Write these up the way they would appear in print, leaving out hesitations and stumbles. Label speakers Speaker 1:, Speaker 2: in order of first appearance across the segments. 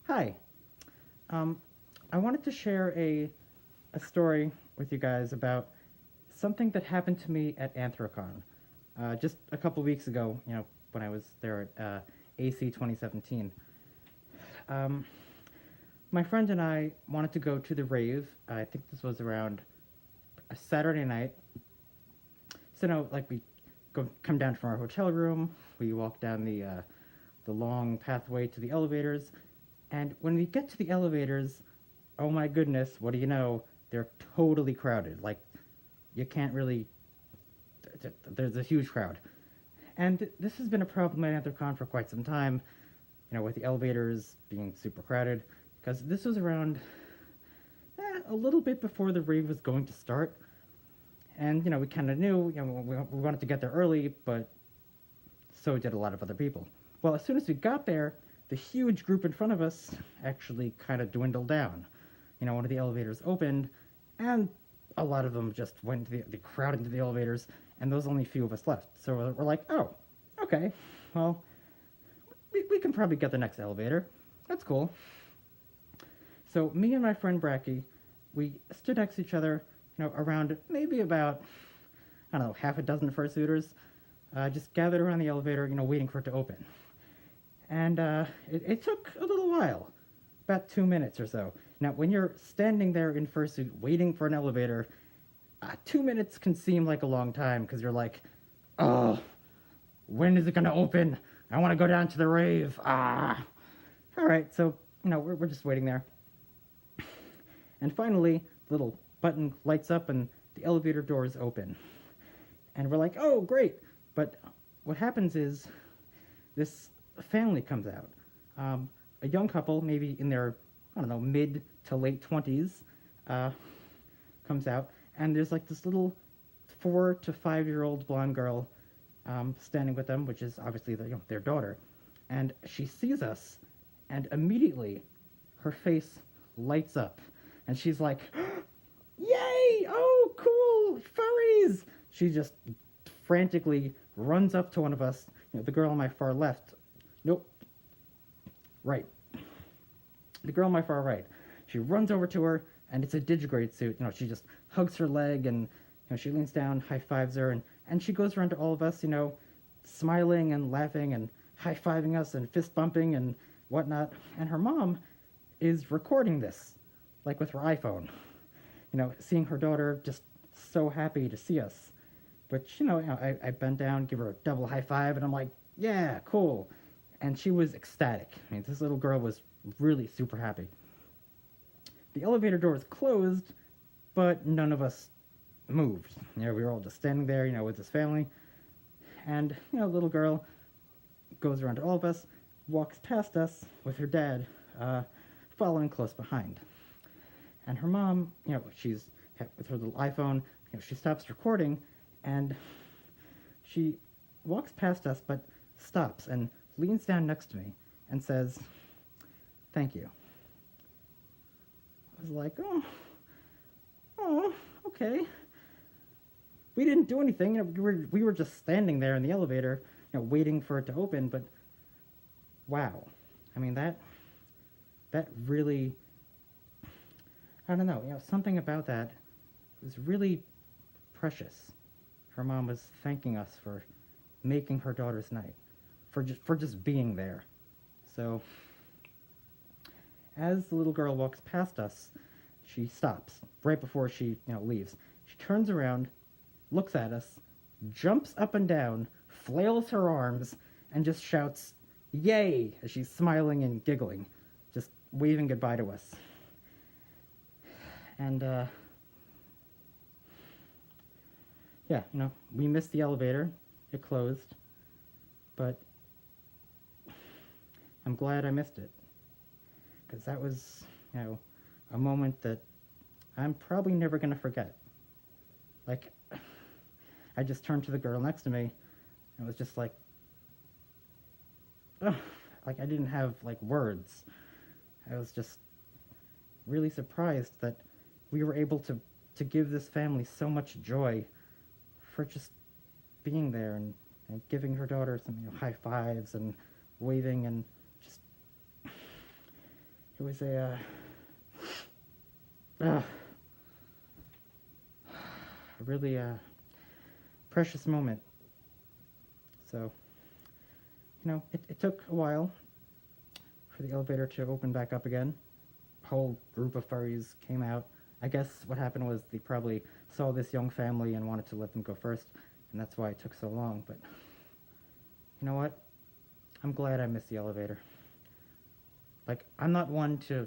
Speaker 1: Hi. I wanted to share a story with you guys about something that happened to me at Anthrocon just a couple weeks ago, when I was there at AC 2017. Um, my friend and I wanted to go to the rave. I think this was around a Saturday night. So, no, like we come down from our hotel room, we walk down the long pathway to the elevators, and when we get to the elevators, oh my goodness, what do you know? They're totally crowded. Like, you can't really. There's a huge crowd. And this has been a problem at Anthrocon for quite some time, with the elevators being super crowded, because this was around a little bit before the rave was going to start. And, we kind of knew, we wanted to get there early, but so did a lot of other people. Well, as soon as we got there, the huge group in front of us actually kind of dwindled down. One of the elevators opened, and a lot of them just went to the crowd into the elevators, and there was only a few of us left. So we're like, oh, okay, well, we can probably get the next elevator. That's cool. So me and my friend Bracky, we stood next to each other, around maybe about, I don't know, half a dozen fursuiters, just gathered around the elevator, waiting for it to open. And it took a little while, about 2 minutes or so. Now, when you're standing there in fursuit waiting for an elevator, 2 minutes can seem like a long time, because you're like, oh, when is it going to open? I want to go down to the rave. Ah. All right, so, we're just waiting there. And finally, the little button lights up and the elevator doors open. And we're like, oh, great. But what happens is this family comes out. A young couple, maybe in their, I don't know, mid to late 20s, comes out. And there's like this little 4 to 5-year-old blonde girl standing with them, which is obviously their daughter. And she sees us, and immediately her face lights up. And she's like, yay! Oh, cool! Furries! She just frantically runs up to one of us, the girl on my far left. Nope. Right. The girl on my far right. She runs over to her, and it's a Digigrade suit. She just hugs her leg, and she leans down, high-fives her, and she goes around to all of us, smiling and laughing and high-fiving us and fist-bumping and whatnot. And her mom is recording this, like with her iPhone. Seeing her daughter just so happy to see us. But, I bend down, give her a double high-five, and I'm like, yeah, cool. And she was ecstatic. I mean, this little girl was really super happy. The elevator doors closed, but none of us moved. We were all just standing there, with this family. And, little girl goes around to all of us, walks past us with her dad following close behind. And her mom, she's with her little iPhone, she stops recording, and she walks past us, but stops and leans down next to me and says, thank you. I was like, oh, okay. We didn't do anything. We were just standing there in the elevator, waiting for it to open. But wow, I mean that really, I don't know. Something about that was really precious. Her mom was thanking us for making her daughter's night, for just being there. So as the little girl walks past us, she stops right before she leaves. She turns around, looks at us, jumps up and down, flails her arms, and just shouts, yay, as she's smiling and giggling, just waving goodbye to us. And, yeah, we missed the elevator. It closed. But I'm glad I missed it. Because that was, a moment that I'm probably never going to forget. Like, I just turned to the girl next to me, and was just like, ugh, like I didn't have, words. I was just really surprised that we were able to give this family so much joy for just being there and and giving her daughter some high fives and waving, and just it was a really precious moment. So, it took a while for the elevator to open back up again. A whole group of furries came out. I guess what happened was they probably saw this young family and wanted to let them go first, and that's why it took so long. But you know what? I'm glad I missed the elevator. Like, I'm not one to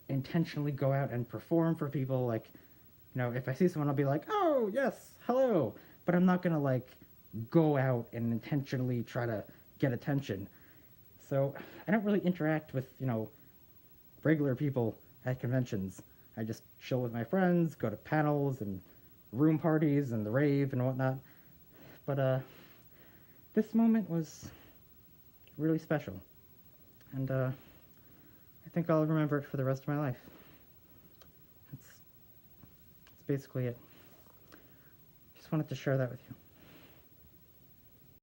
Speaker 1: intentionally go out and perform for people. Like, if I see someone, I'll be like, oh, yes, hello. But I'm not going to, like, go out and intentionally try to get attention. So I don't really interact with, regular people at conventions. I just chill with my friends, go to panels and room parties and the rave and whatnot. But this moment was really special. And I think I'll remember it for the rest of my life. That's basically it. Just wanted to share that with you.